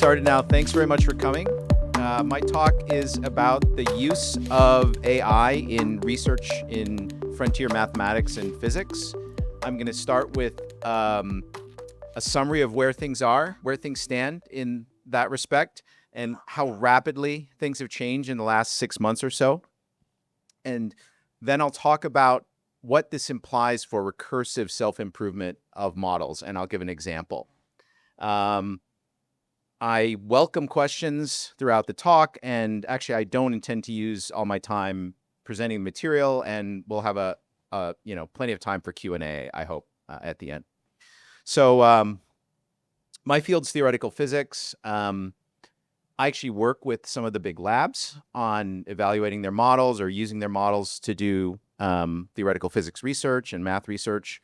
started now. Thanks very much for coming. My talk is about the use of AI in research in frontier mathematics and physics. I'm going to start with a summary of where things are, where things stand in that respect, and how rapidly things have changed in the last 6 months or so. And then I'll talk about what this implies for recursive self-improvement of models, and I'll give an example. I welcome questions throughout the talk, and actually I don't intend to use all my time presenting the material, and we'll have plenty of time for Q&A, I hope, at the end. So my field's theoretical physics. I actually work with some of the big labs on evaluating their models or using their models to do theoretical physics research and math research.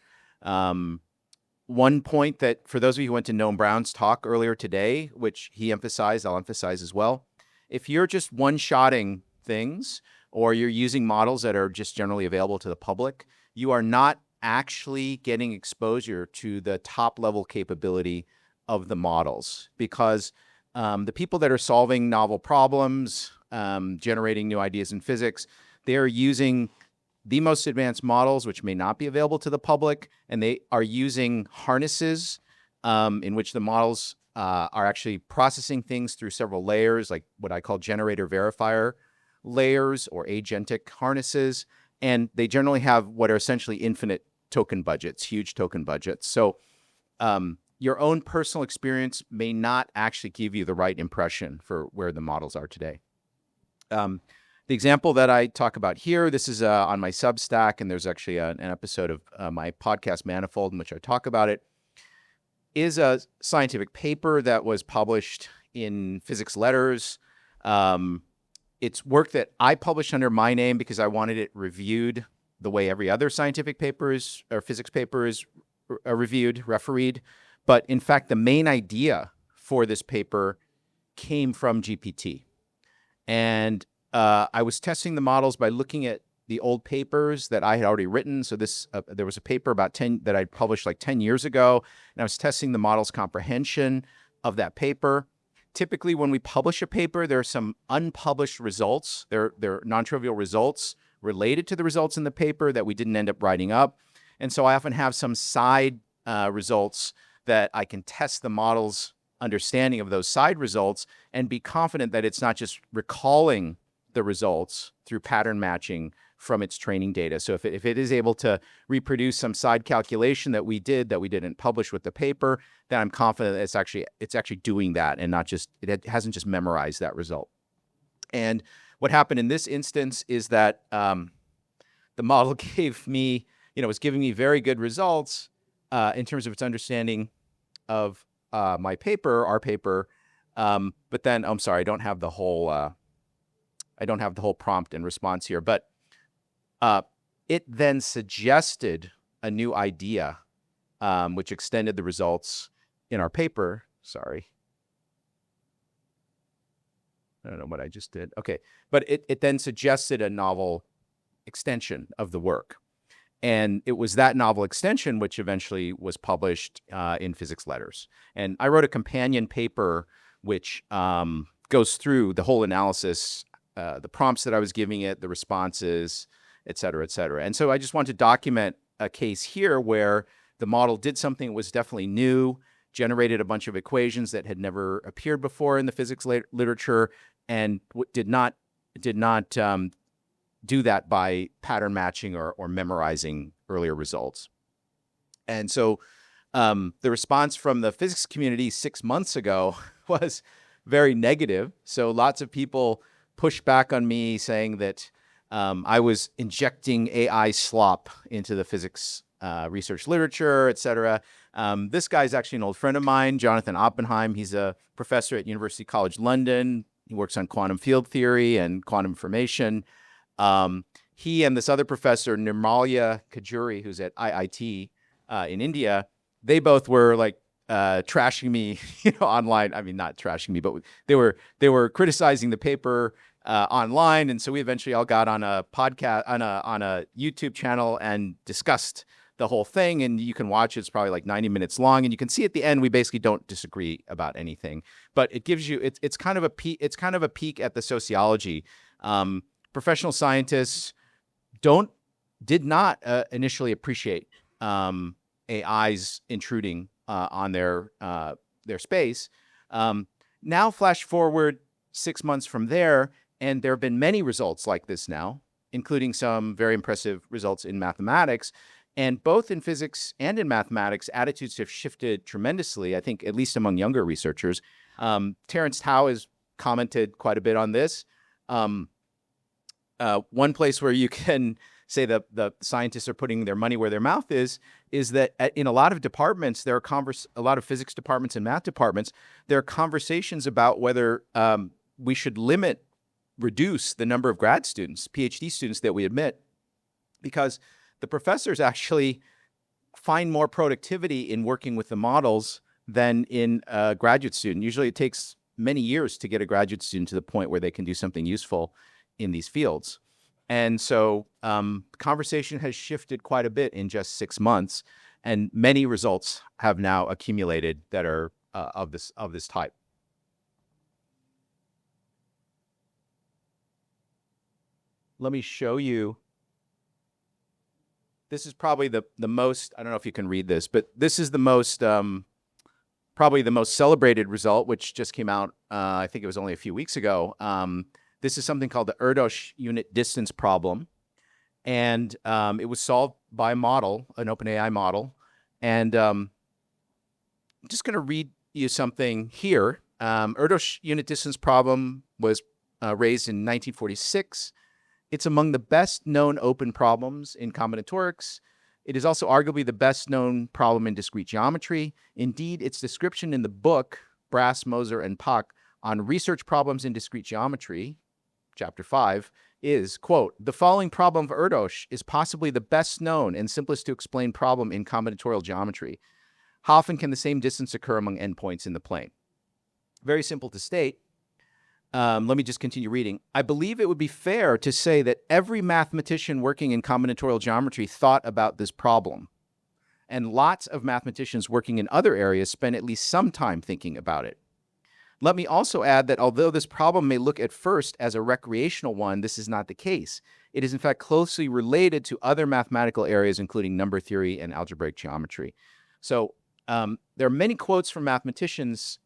One point that, for those of you who went to Noam Brown's talk earlier today, which he emphasized, I'll emphasize as well, if you're just one-shotting things or you're using models that are just generally available to the public, you are not actually getting exposure to the top-level capability of the models, because the people that are solving novel problems, generating new ideas in physics, they're using the most advanced models, which may not be available to the public, and they are using harnesses in which the models are actually processing things through several layers, like what I call generator verifier layers or agentic harnesses. And they generally have what are essentially infinite token budgets, huge token budgets. So your own personal experience may not actually give you the right impression for where the models are today. The example that I talk about here, this is on my Substack, and there's actually an episode of my podcast Manifold in which I talk about it, is a scientific paper that was published in Physics Letters. It's work that I published under my name because I wanted it reviewed the way every other scientific paper is, or physics paper is reviewed, refereed. But in fact, the main idea for this paper came from GPT. And I was testing the models by looking at the old papers that I had already written. So this there was a paper about 10 that I published like 10 years ago, and I was testing the model's comprehension of that paper. Typically, when we publish a paper, there are some unpublished results. There are non-trivial results related to the results in the paper that we didn't end up writing up. And so I often have some side results that I can test the model's understanding of those side results and be confident that it's not just recalling the results through pattern matching from its training data. So if it is able to reproduce some side calculation that we didn't publish with the paper, then I'm confident that it's actually doing that and not just, it hasn't just memorized that result. And what happened in this instance is that the model gave me, was giving me very good results in terms of its understanding of my paper, our paper. But then, I'm sorry, I don't have the whole prompt and response here, but it then suggested a new idea, which extended the results in our paper. Sorry. I don't know what I just did. Okay. But it then suggested a novel extension of the work. And it was that novel extension which eventually was published in Physics Letters. And I wrote a companion paper which goes through the whole analysis, the prompts that I was giving it, the responses, et cetera, et cetera. And so I just want to document a case here where the model did something that was definitely new, generated a bunch of equations that had never appeared before in the physics literature, and did not do that by pattern matching or memorizing earlier results. And so the response from the physics community 6 months ago was very negative. So lots of people pushed back on me saying that I was injecting AI slop into the physics research literature, et cetera. This guy's actually an old friend of mine, Jonathan Oppenheim. He's a professor at University College London. He works on quantum field theory and quantum information. He and this other professor, Nirmalya Kajuri, who's at IIT in India, they both were like trashing me, online. I mean, not trashing me, but they were criticizing the paper online. And so we eventually all got on a podcast, on a YouTube channel and discussed the whole thing, and you can watch it. It's probably like 90 minutes long, and you can see at the end we basically don't disagree about anything. But it gives you it's kind of a peek. It's kind of a peek at the sociology. Professional scientists did not initially appreciate AI's intruding on their space. Now, flash forward 6 months from there, and there have been many results like this now, including some very impressive results in mathematics. And both in physics and in mathematics, attitudes have shifted tremendously, I think, at least among younger researchers. Terence Tao has commented quite a bit on this. One place where you can say that the scientists are putting their money where their mouth is that in a lot of departments, there are a lot of physics departments and math departments, there are conversations about whether we should reduce the number of grad students, PhD students that we admit, because the professors actually find more productivity in working with the models than in a graduate student. Usually it takes many years to get a graduate student to the point where they can do something useful in these fields. And so conversation has shifted quite a bit in just 6 months, and many results have now accumulated that are of this type. Let me show you. This is probably the most, I don't know if you can read this, but this is the most, probably the most celebrated result, which just came out, I think it was only a few weeks ago. This is something called the Erdos unit distance problem. And it was solved by a model, an OpenAI model. And I'm just going to read you something here. Erdos unit distance problem was raised in 1946. It's among the best known open problems in combinatorics. It is also arguably the best known problem in discrete geometry. Indeed, its description in the book, Brass, Moser, and Pak, on research problems in discrete geometry, chapter 5, is, quote, the following problem of Erdos is possibly the best known and simplest to explain problem in combinatorial geometry. How often can the same distance occur among endpoints in the plane? Very simple to state. Let me just continue reading. I believe it would be fair to say that every mathematician working in combinatorial geometry thought about this problem. And lots of mathematicians working in other areas spend at least some time thinking about it. Let me also add that although this problem may look at first as a recreational one, this is not the case. It is in fact closely related to other mathematical areas, including number theory and algebraic geometry. So there are many quotes from mathematicians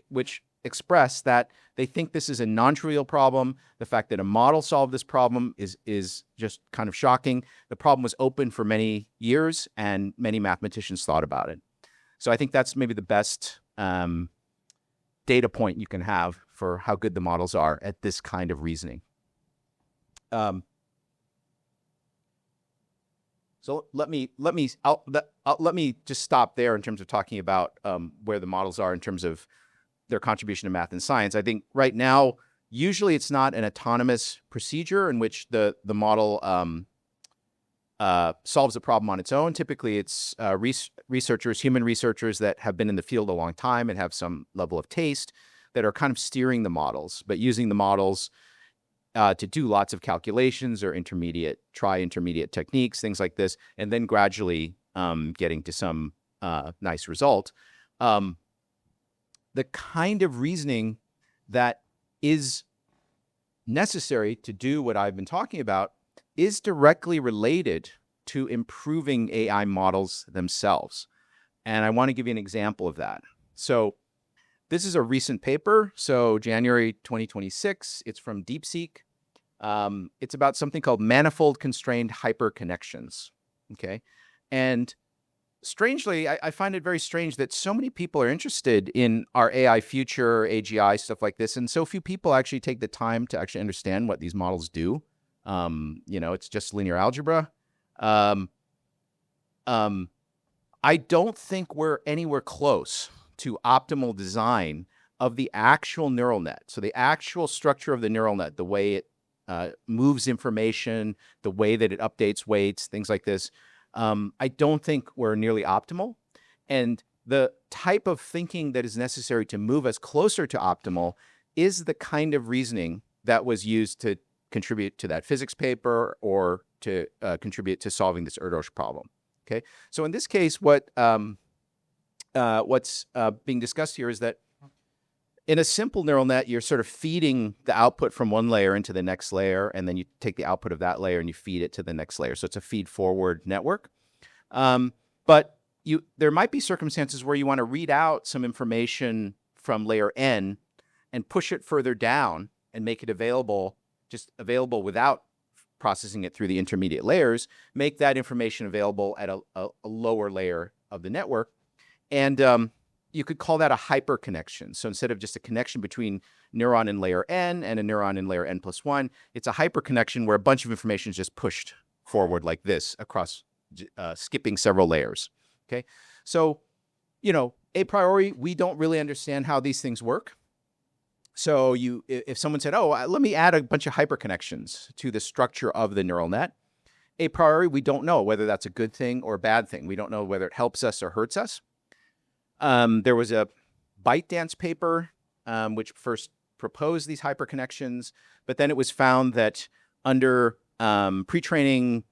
which express that they think this is a non-trivial problem. The fact that a model solved this problem is just kind of shocking. The problem was open for many years, and many mathematicians thought about it. So I think that's maybe the best data point you can have for how good the models are at this kind of reasoning. So let me just stop there in terms of talking about where the models are in terms of their contribution to math and science. I think right now, usually it's not an autonomous procedure in which the model solves a problem on its own. Typically, it's human researchers that have been in the field a long time and have some level of taste that are kind of steering the models, but using the models to do lots of calculations or intermediate techniques, things like this, and then gradually getting to some nice result. The kind of reasoning that is necessary to do what I've been talking about is directly related to improving AI models themselves. And I want to give you an example of that. So this is a recent paper, so January 2026. It's from DeepSeek. It's about something called manifold constrained hyperconnections, okay? And strangely, I find it very strange that so many people are interested in our AI future, AGI, stuff like this, and so few people actually take the time to actually understand what these models do. It's just linear algebra. I don't think we're anywhere close to optimal design of the actual neural net. So the actual structure of the neural net, the way it moves information, the way that it updates weights, things like this, I don't think we're nearly optimal. And the type of thinking that is necessary to move us closer to optimal is the kind of reasoning that was used to contribute to that physics paper or to contribute to solving this Erdos problem. Okay, so in this case, what's being discussed here is that in a simple neural net, you're sort of feeding the output from one layer into the next layer, and then you take the output of that layer and you feed it to the next layer. So it's a feed-forward network. But there might be circumstances where you want to read out some information from layer N and push it further down and make it available, just available without processing it through the intermediate layers, make that information available at a lower layer of the network. And you could call that a hyperconnection. So instead of just a connection between neuron in layer N and a neuron in layer N plus 1, it's a hyperconnection where a bunch of information is just pushed forward like this across, skipping several layers. Okay, so, a priori, we don't really understand how these things work. So if someone said, oh, let me add a bunch of hyperconnections to the structure of the neural net, a priori, we don't know whether that's a good thing or a bad thing. We don't know whether it helps us or hurts us. There was a ByteDance paper which first proposed these hyperconnections, but then it was found that under pre-training,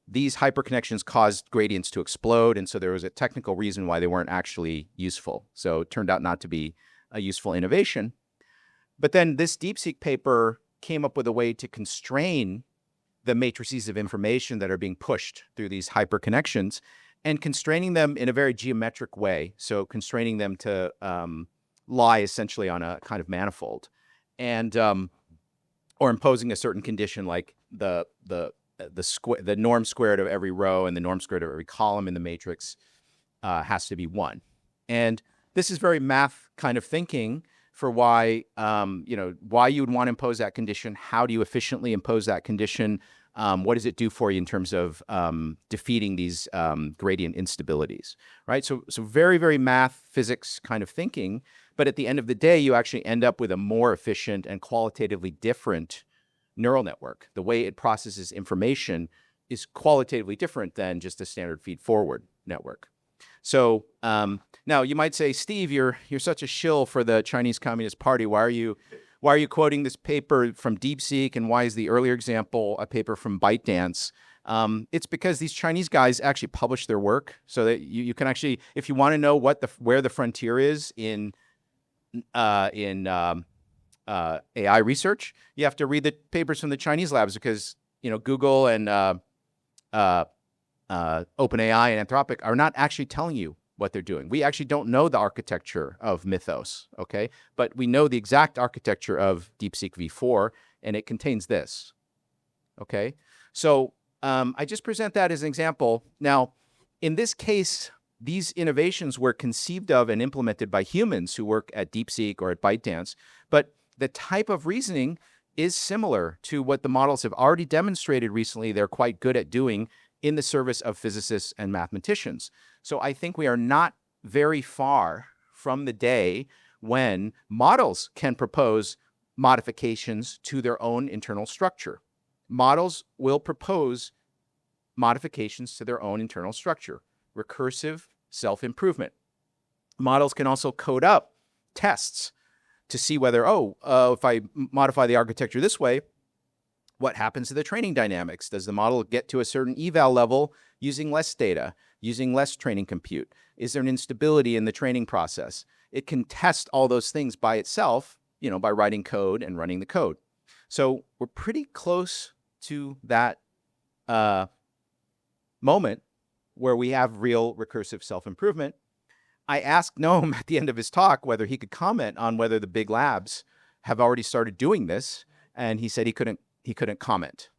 these hyperconnections caused gradients to explode, and so there was a technical reason why they weren't actually useful. So it turned out not to be a useful innovation. But then this DeepSeek paper came up with a way to constrain the matrices of information that are being pushed through these hyperconnections, and constraining them in a very geometric way. So constraining them to lie essentially on a kind of manifold, and or imposing a certain condition like the norm squared of every row and the norm squared of every column in the matrix has to be 1. And this is very math kind of thinking for why why you would want to impose that condition. How do you efficiently impose that condition? What does it do for you in terms of defeating these gradient instabilities, right? So very, very math, physics kind of thinking. But at the end of the day, you actually end up with a more efficient and qualitatively different neural network. The way it processes information is qualitatively different than just a standard feed-forward network. So now you might say, Steve, you're such a shill for the Chinese Communist Party. Why are you quoting this paper from DeepSeek, and why is the earlier example a paper from ByteDance? It's because these Chinese guys actually publish their work, so that you can actually, if you want to know where the frontier is in AI research, you have to read the papers from the Chinese labs, because Google and OpenAI and Anthropic are not actually telling you what they're doing. We actually don't know the architecture of Mythos, okay? But we know the exact architecture of DeepSeek v4, and it contains this, okay? So I just present that as an example. Now, in this case, these innovations were conceived of and implemented by humans who work at DeepSeek or at ByteDance, but the type of reasoning is similar to what the models have already demonstrated recently they're quite good at doing in the service of physicists and mathematicians. So I think we are not very far from the day when models can propose modifications to their own internal structure. Models will propose modifications to their own internal structure. Recursive self-improvement. Models can also code up tests to see whether, if I modify the architecture this way, what happens to the training dynamics? Does the model get to a certain eval level using less data, using less training compute? Is there an instability in the training process? It can test all those things by itself, by writing code and running the code. So we're pretty close to that moment where we have real recursive self-improvement. I asked Noam at the end of his talk whether he could comment on whether the big labs have already started doing this, and he said he couldn't comment.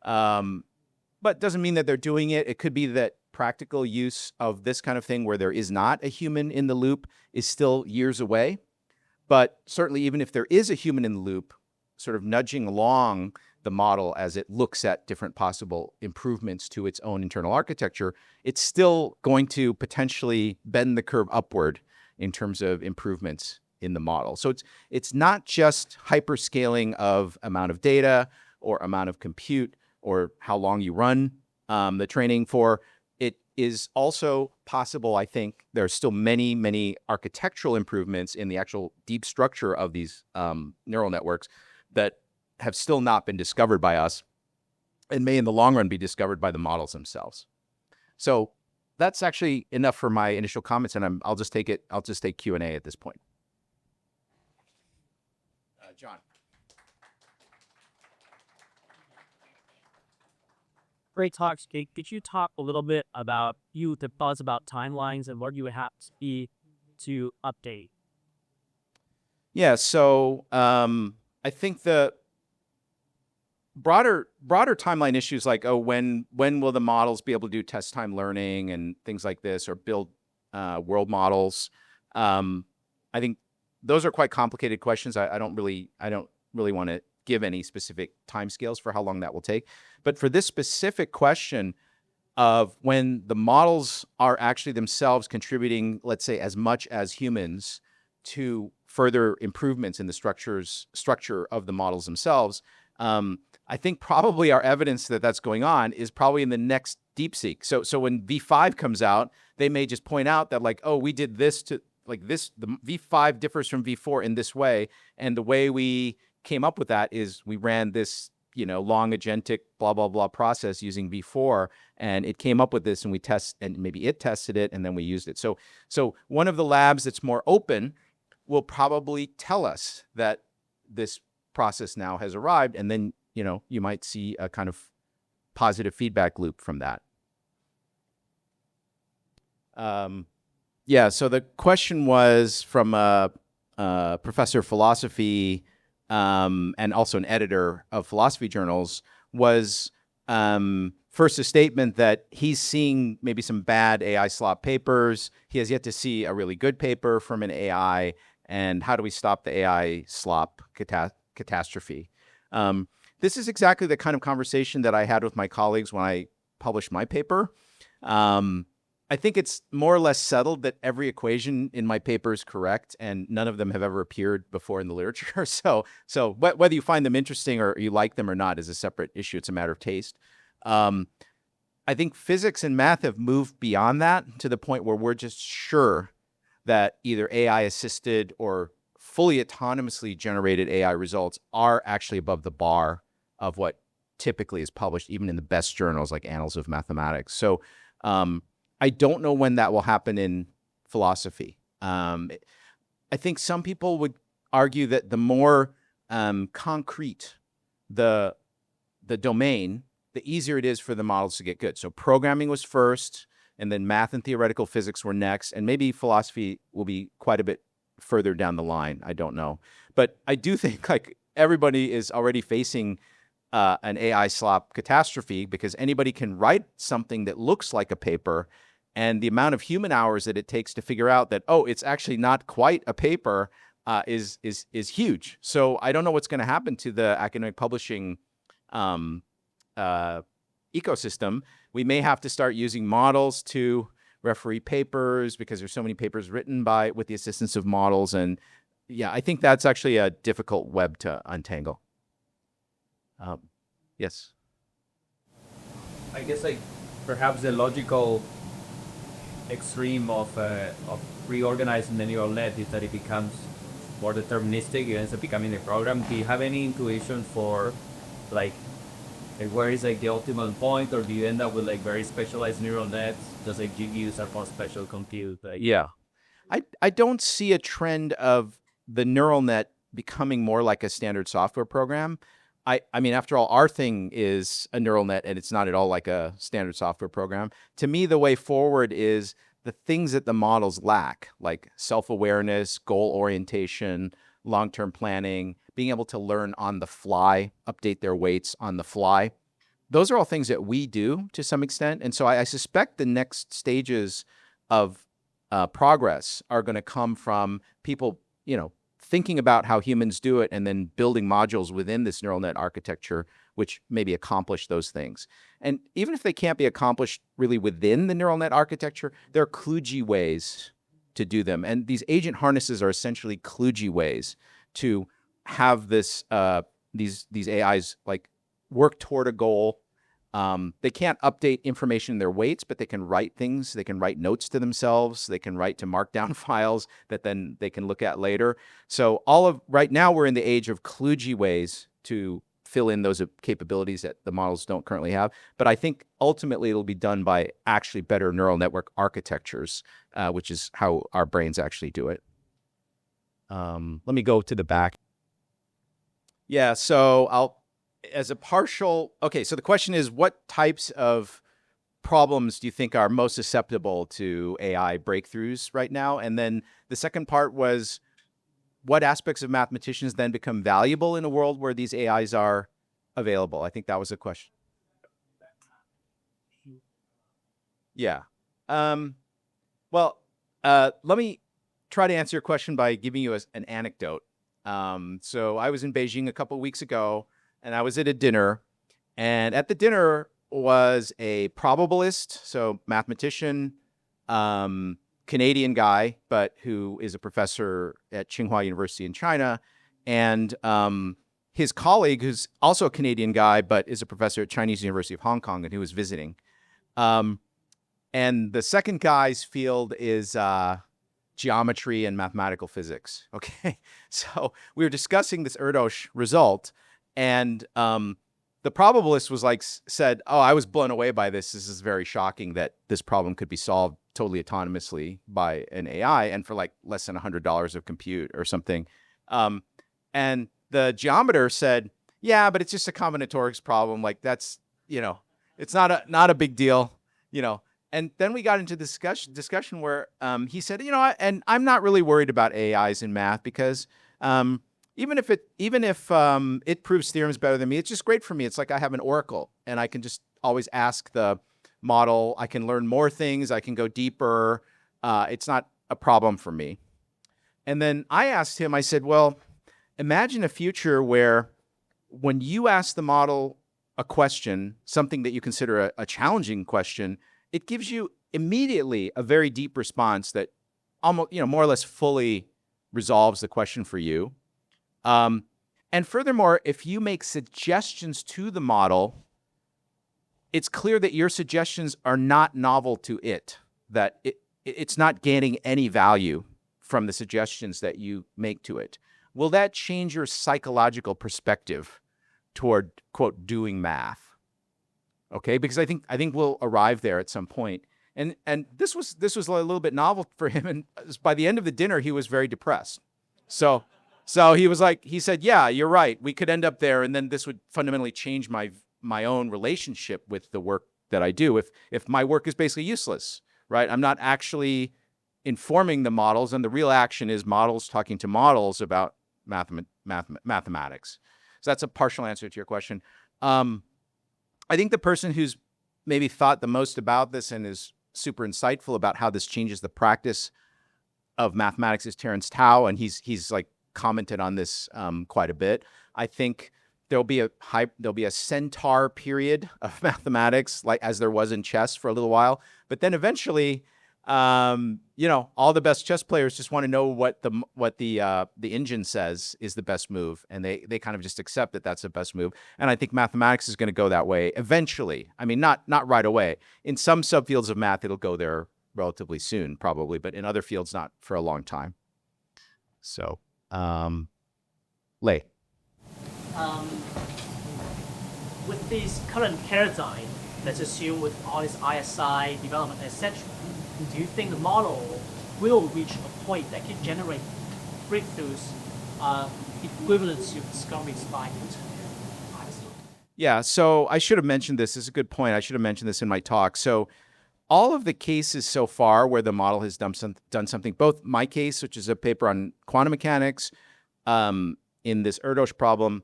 But doesn't mean that they're doing it. It could be that practical use of this kind of thing where there is not a human in the loop is still years away. But certainly, even if there is a human in the loop, sort of nudging along the model as it looks at different possible improvements to its own internal architecture, it's still going to potentially bend the curve upward in terms of improvements in the model. So it's not just hyperscaling of amount of data or amount of compute or how long you run the training for. It is also possible, I think, there are still many, many architectural improvements in the actual deep structure of these neural networks that have still not been discovered by us and may in the long run be discovered by the models themselves. So that's actually enough for my initial comments, and I'll just take Q&A at this point. John. Great talks, Kate. Could you talk a little bit about the thoughts about timelines and what you would have to be to update? Yeah, so I think the broader timeline issues like, oh, when will the models be able to do test time learning and things like this, or build world models? I think those are quite complicated questions. I don't really want to give any specific timescales for how long that will take. But for this specific question of when the models are actually themselves contributing, let's say, as much as humans to further improvements in the structure of the models themselves, I think probably our evidence that that's going on is probably in the next DeepSeek. So when V5 comes out, they may just point out that, like, oh, we did this to like this. The V5 differs from V4 in this way, and the way we came up with that is we ran this, long agentic blah blah blah process using V4, and it came up with this, and maybe it tested it, and then we used it. So one of the labs that's more open will probably tell us that this process now has arrived, and then you might see a kind of positive feedback loop from that. Yeah, so the question was from a professor of philosophy and also an editor of philosophy journals, was first a statement that he's seeing maybe some bad AI slop papers. He has yet to see a really good paper from an AI, and how do we stop the AI slop catastrophe? This is exactly the kind of conversation that I had with my colleagues when I published my paper. I think it's more or less settled that every equation in my paper is correct, and none of them have ever appeared before in the literature. So whether you find them interesting or you like them or not is a separate issue. It's a matter of taste. I think physics and math have moved beyond that to the point where we're just sure that either AI-assisted or fully autonomously generated AI results are actually above the bar of what typically is published, even in the best journals like Annals of Mathematics. So I don't know when that will happen in philosophy. I think some people would argue that the more concrete the domain, the easier it is for the models to get good. So programming was first, and then math and theoretical physics were next, and maybe philosophy will be quite a bit further down the line. I don't know. But I do think like everybody is already facing an AI slop catastrophe, because anybody can write something that looks like a paper, and the amount of human hours that it takes to figure out that, oh, it's actually not quite a paper is huge. So I don't know what's going to happen to the academic publishing ecosystem. We may have to start using models to referee papers because there's so many papers written with the assistance of models. And yeah, I think that's actually a difficult web to untangle. Yes. I guess like perhaps the logical extreme of reorganizing the neural net is that it becomes more deterministic. It ends up becoming a program. Do you have any intuition for like where is like the optimal point, or do you end up with like very specialized neural nets, just like GPUs are for special compute? Yeah, I don't see a trend of the neural net becoming more like a standard software program. I mean, after all, our thing is a neural net, and it's not at all like a standard software program. To me, the way forward is the things that the models lack, like self-awareness, goal orientation, long-term planning, being able to learn on the fly, update their weights on the fly. Those are all things that we do to some extent. And so I suspect the next stages of progress are going to come from people, thinking about how humans do it and then building modules within this neural net architecture, which maybe accomplish those things. And even if they can't be accomplished really within the neural net architecture, there are kludgy ways to do them. And these agent harnesses are essentially kludgy ways to have this these AIs like work toward a goal. They can't update information in their weights, but they can write things. They can write notes to themselves. They can write to markdown files that then they can look at later. So right now we're in the age of kludgy ways to fill in those capabilities that the models don't currently have. But I think ultimately it'll be done by actually better neural network architectures, which is how our brains actually do it. Let me go to the back. Yeah, so okay, so the question is, what types of problems do you think are most susceptible to AI breakthroughs right now? And then the second part was, what aspects of mathematicians then become valuable in a world where these AIs are available? I think that was the question. Yeah. Well, let me try to answer your question by giving you an anecdote. So I was in Beijing a couple of weeks ago, and I was at a dinner, and at the dinner was a probabilist, so mathematician, Canadian guy, but who is a professor at Tsinghua University in China, and his colleague, who's also a Canadian guy, but is a professor at Chinese University of Hong Kong, and who was visiting. And the second guy's field is geometry and mathematical physics. Okay, so we were discussing this Erdos result, and the probabilist was said, "Oh, I was blown away by this. This is very shocking that this problem could be solved totally autonomously by an AI, and for less than $100 of compute or something." And the geometer said, "Yeah, but it's just a combinatorics problem. That's it's not a big deal, And then we got into discussion where he said, and I'm not really worried about AIs in math because even if it proves theorems better than me, it's just great for me. It's like I have an oracle, and I can just always ask the model. I can learn more things. I can go deeper. It's not a problem for me." And then I asked him, I said, "Well, imagine a future where when you ask the model a question, something that you consider a challenging question, it gives you immediately a very deep response that almost, more or less fully resolves the question for you. And furthermore, if you make suggestions to the model, it's clear that your suggestions are not novel to it, that it's not gaining any value from the suggestions that you make to it. Will that change your psychological perspective toward, quote, doing math?" Okay, because I think we'll arrive there at some point. And this was a little bit novel for him, and by the end of the dinner, he was very depressed. So he said, "Yeah, you're right. We could end up there, and then this would fundamentally change my own relationship with the work that I do. If my work is basically useless, right? I'm not actually informing the models, and the real action is models talking to models about mathematics." So that's a partial answer to your question. I think the person who's maybe thought the most about this and is super insightful about how this changes the practice of mathematics is Terence Tao, and he's commented on this quite a bit. I think there'll be a centaur period of mathematics, as there was in chess for a little while, but then eventually, all the best chess players just want to know what the engine says is the best move, and they kind of just accept that that's the best move. And I think mathematics is going to go that way eventually. I mean, not right away. In some subfields of math, it'll go there relatively soon, probably, but in other fields, not for a long time. So, Lei. With this current paradigm, let's assume with all this ISI development, etc., do you think the model will reach a point that can generate breakthroughs equivalent to discoveries by Newton? Yeah, so I should have mentioned this. This is a good point. I should have mentioned this in my talk. So all of the cases so far where the model has done something, both my case, which is a paper on quantum mechanics, in this Erdos problem,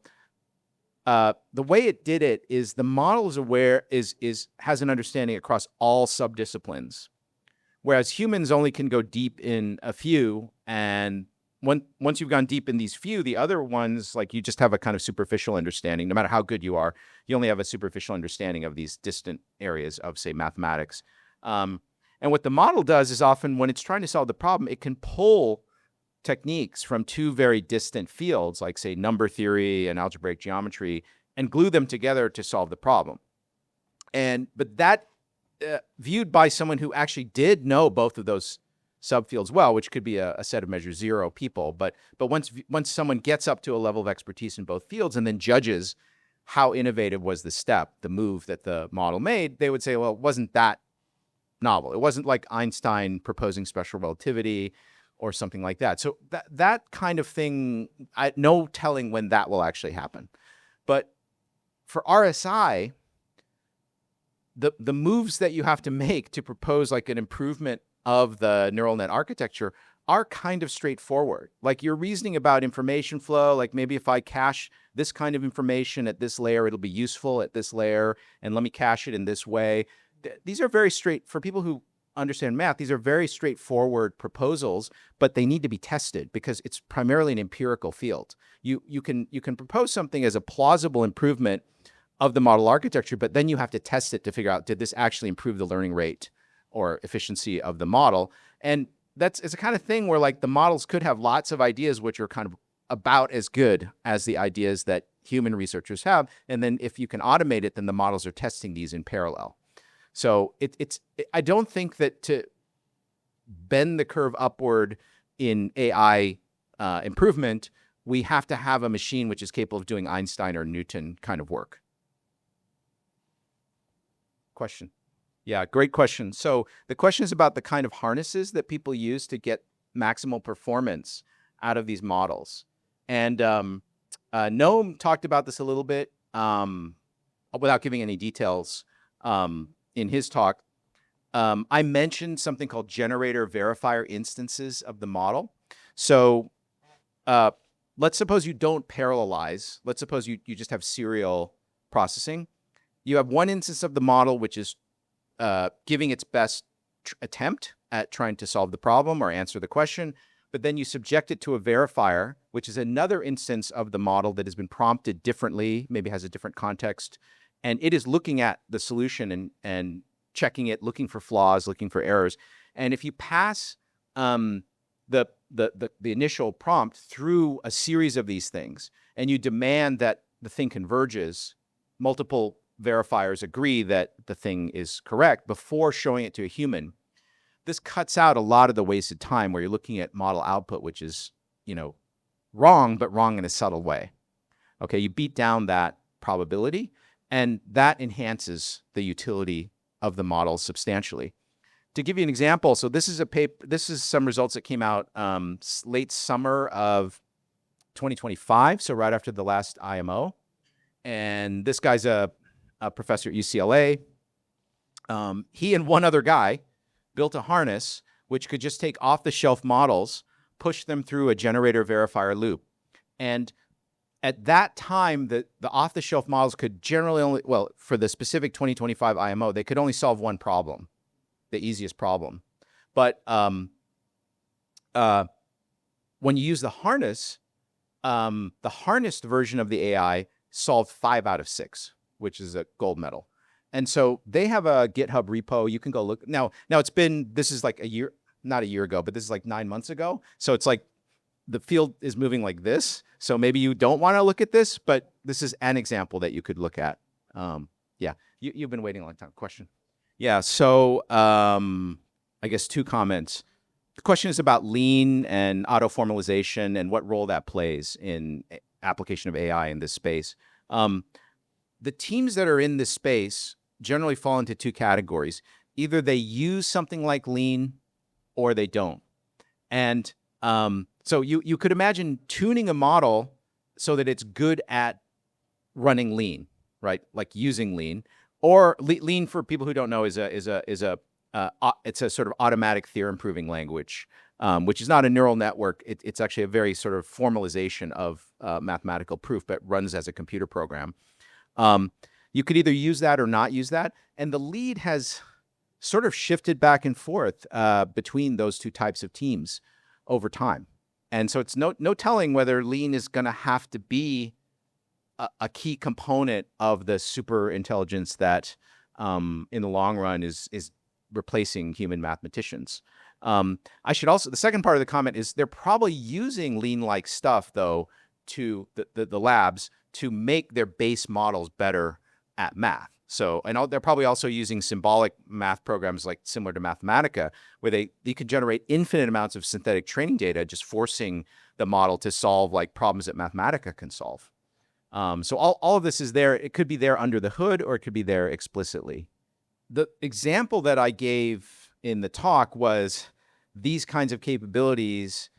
the way it did it is the model is aware, has an understanding across all subdisciplines, whereas humans only can go deep in a few, and once you've gone deep in these few, the other ones, you just have a kind of superficial understanding. No matter how good you are, you only have a superficial understanding of these distant areas of, say, mathematics. And what the model does is often when it's trying to solve the problem, it can pull techniques from two very distant fields, like, say, number theory and algebraic geometry, and glue them together to solve the problem. But that, viewed by someone who actually did know both of those subfields well, which could be a set of measures 0 people. But once someone gets up to a level of expertise in both fields and then judges how innovative was the step, the move that the model made, they would say, well, it wasn't that novel. It wasn't like Einstein proposing special relativity or something like that. So that kind of thing, no telling when that will actually happen. But for RSI, the moves that you have to make to propose like an improvement of the neural net architecture are kind of straightforward. Like you're reasoning about information flow, like maybe if I cache this kind of information at this layer, it'll be useful at this layer, and let me cache it in this way. These are very for people who understand math, these are very straightforward proposals, but they need to be tested because it's primarily an empirical field. You can propose something as a plausible improvement of the model architecture, but then you have to test it to figure out, did this actually improve the learning rate or efficiency of the model? And it's a kind of thing where like the models could have lots of ideas which are kind of about as good as the ideas that human researchers have. And then if you can automate it, then the models are testing these in parallel. So I don't think that to bend the curve upward in AI improvement, we have to have a machine which is capable of doing Einstein or Newton kind of work. Question. Yeah, great question. So the question is about the kind of harnesses that people use to get maximal performance out of these models. And Noam talked about this a little bit without giving any details in his talk. I mentioned something called generator verifier instances of the model. So let's suppose you don't parallelize. Let's suppose you just have serial processing. You have one instance of the model which is giving its best attempt at trying to solve the problem or answer the question, but then you subject it to a verifier, which is another instance of the model that has been prompted differently, maybe has a different context, and it is looking at the solution and checking it, looking for flaws, looking for errors. And if you pass the initial prompt through a series of these things, and you demand that the thing converges, multiple verifiers agree that the thing is correct before showing it to a human. This cuts out a lot of the wasted time where you're looking at model output, which is, wrong, but wrong in a subtle way. Okay, you beat down that probability, and that enhances the utility of the model substantially. To give you an example, so this is a paper. This is some results that came out late summer of 2025, so right after the last IMO. And this guy's a professor at UCLA. He and one other guy built a harness which could just take off-the-shelf models, push them through a generator verifier loop. And at that time, the off-the-shelf models could generally only, well, for the specific 2025 IMO, they could only solve one problem, the easiest problem. But when you use the harness, the harnessed version of the AI solved 5 out of 6, which is a gold medal. And so they have a GitHub repo. You can go look. Now this is like a year, not a year ago, but this is like 9 months ago. So it's like the field is moving like this. So maybe you don't want to look at this, but this is an example that you could look at. Yeah, you've been waiting a long time. Question. Yeah, so I guess 2 comments. The question is about lean and auto-formalization and what role that plays in application of AI in this space. The teams that are in this space generally fall into 2 categories. Either they use something like lean or they don't. And so you could imagine tuning a model so that it's good at running lean, right? Like using lean. Or lean, for people who don't know, is it's a sort of automatic theorem proving language, which is not a neural network. It's actually a very sort of formalization of mathematical proof, but runs as a computer program. You could either use that or not use that. And the lead has sort of shifted back and forth between those 2 types of teams over time. And so it's no telling whether lean is going to have to be a key component of the super intelligence that in the long run is replacing human mathematicians. I should also, the second part of the comment is they're probably using lean-like stuff, though, to the labs to make their base models better at math. So, and they're probably also using symbolic math programs like similar to Mathematica, where you could generate infinite amounts of synthetic training data, just forcing the model to solve like problems that Mathematica can solve. So all of this is there. It could be there under the hood, or it could be there explicitly. The example that I gave in the talk was these kinds of capabilities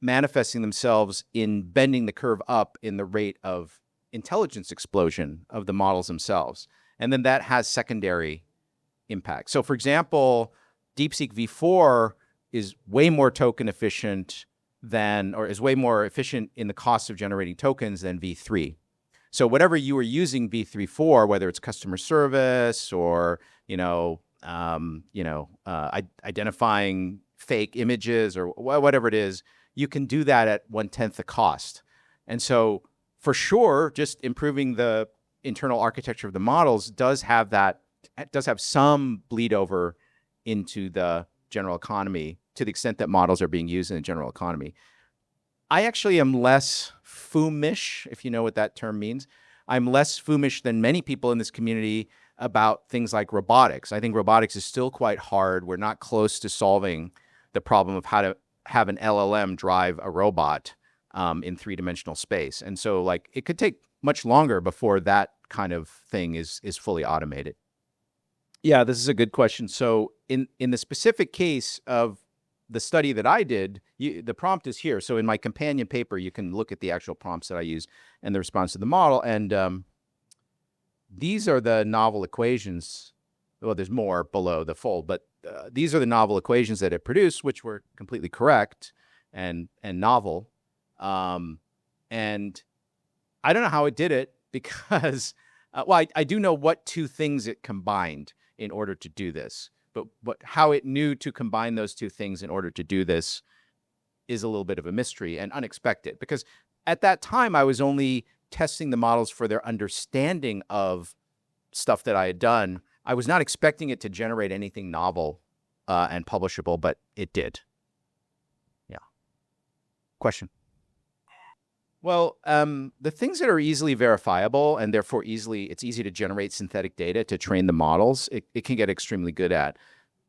manifesting themselves in bending the curve up in the rate of intelligence explosion of the models themselves. And then that has secondary impact. So for example, DeepSeek v4 is way more token efficient is way more efficient in the cost of generating tokens than v3. So whatever you were using v3 for, whether it's customer service or, identifying fake images or whatever it is, you can do that at 1/10 the cost. And so for sure, just improving the internal architecture of the models does have some bleed over into the general economy to the extent that models are being used in the general economy. I actually am less foomish, if you know what that term means. I'm less foomish than many people in this community about things like robotics. I think robotics is still quite hard. We're not close to solving the problem of how to have an LLM drive a robot in three-dimensional space. And so like it could take much longer before that kind of thing is fully automated. Yeah, this is a good question. So in the specific case of the study that I did, the prompt is here. So in my companion paper, you can look at the actual prompts that I use and the response to the model. And these are the novel equations. Well, there's more below the fold, but these are the novel equations that it produced, which were completely correct and novel. And I don't know how it did it because, I do know what two things it combined in order to do this. But how it knew to combine those two things in order to do this is a little bit of a mystery and unexpected, because at that time I was only testing the models for their understanding of stuff that I had done. I was not expecting it to generate anything novel and publishable, but it did. Yeah. Question? Well, the things that are easily verifiable and therefore it's easy to generate synthetic data to train the models, it can get extremely good at.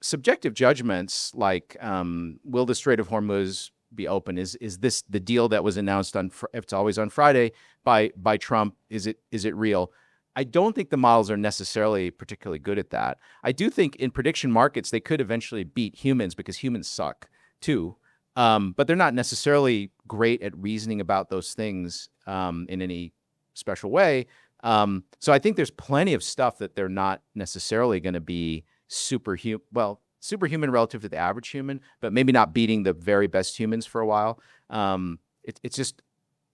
Subjective judgments like, will the Strait of Hormuz be open? Is this the deal that was announced if it's always on Friday by Trump? Is it real? I don't think the models are necessarily particularly good at that. I do think in prediction markets, they could eventually beat humans because humans suck too. But they're not necessarily great at reasoning about those things in any special way. So I think there's plenty of stuff that they're not necessarily going to be superhuman relative to the average human, but maybe not beating the very best humans for a while. It's just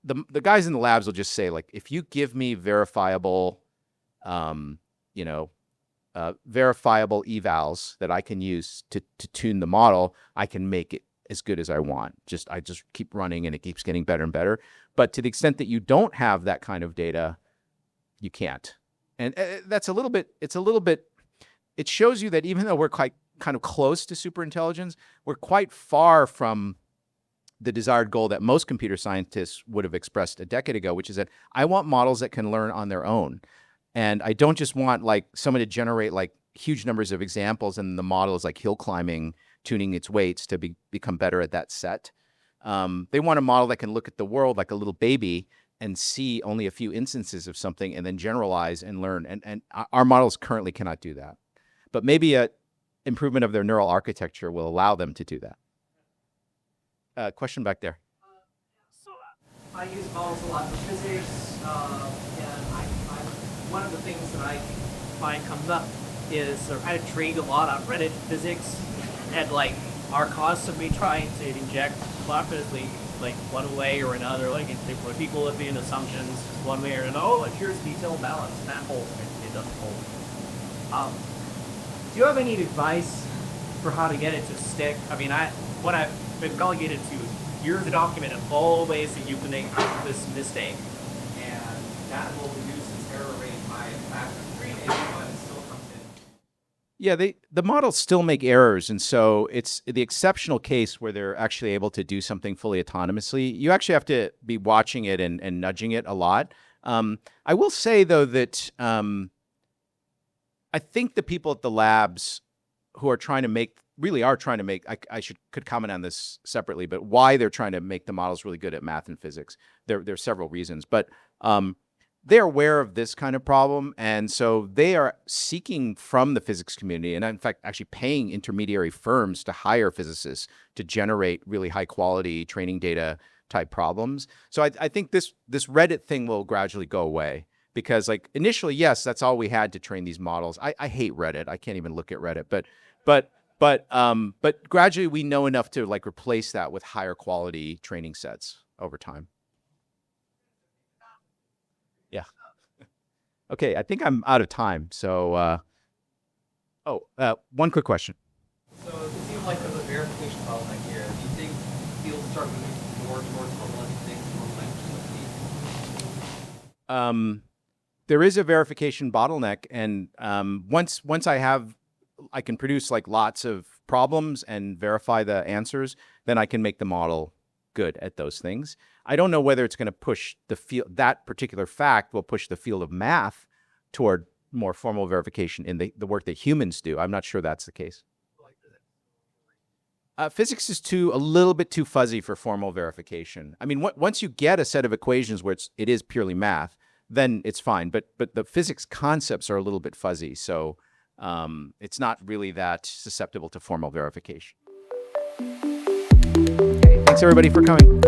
the guys in the labs will just say, like, if you give me verifiable evals that I can use to tune the model, I can make it as good as I want. I just keep running and it keeps getting better and better. But to the extent that you don't have that kind of data, you can't. And it shows you that even though we're kind of close to superintelligence, we're quite far from the desired goal that most computer scientists would have expressed a decade ago, which is that I want models that can learn on their own. And I don't just want like someone to generate like huge numbers of examples and the model is like hill climbing, tuning its weights to become better at that set. They want a model that can look at the world like a little baby and see only a few instances of something and then generalize and learn. And our models currently cannot do that. But maybe a improvement of their neural architecture will allow them to do that. Question back there. So I use models a lot for physics, and one of the things that I find comes up is I trained a lot on Reddit physics, and like our costs of me trying to inject confidently like one way or another, like when people would be in assumptions one way or another. Oh, like here's detailed balance, that holds, it doesn't hold. Do you have any advice for how to get it to stick? I mean, when I've been relegated to here's the document of all ways that you can make this mistake, and that will reduce its error rate by a factor of 3, but it still comes in. Yeah, the models still make errors, and so it's the exceptional case where they're actually able to do something fully autonomously. You actually have to be watching it and nudging it a lot. I will say though that I think the people at the labs who are trying to make, really are trying to make, could comment on this separately, but why they're trying to make the models really good at math and physics. There are several reasons, but they're aware of this kind of problem. And so they are seeking from the physics community, and in fact, actually paying intermediary firms to hire physicists to generate really high quality training data type problems. So I think this Reddit thing will gradually go away, because like initially, yes, that's all we had to train these models. I hate Reddit. I can't even look at Reddit, but gradually we know enough to like replace that with higher quality training sets over time. Yeah. Okay, I think I'm out of time. So, one quick question. So it seems like there's a verification bottleneck here. Do you think fields start moving more towards formalizing things more language? There is a verification bottleneck, and once I can produce like lots of problems and verify the answers, then I can make the model good at those things. I don't know whether it's going to push the field, that particular fact will push the field of math toward more formal verification in the work that humans do. I'm not sure that's the case. Physics is a little bit too fuzzy for formal verification. I mean, once you get a set of equations where it is purely math, then it's fine. But the physics concepts are a little bit fuzzy, so it's not really that susceptible to formal verification. Okay, thanks everybody for coming.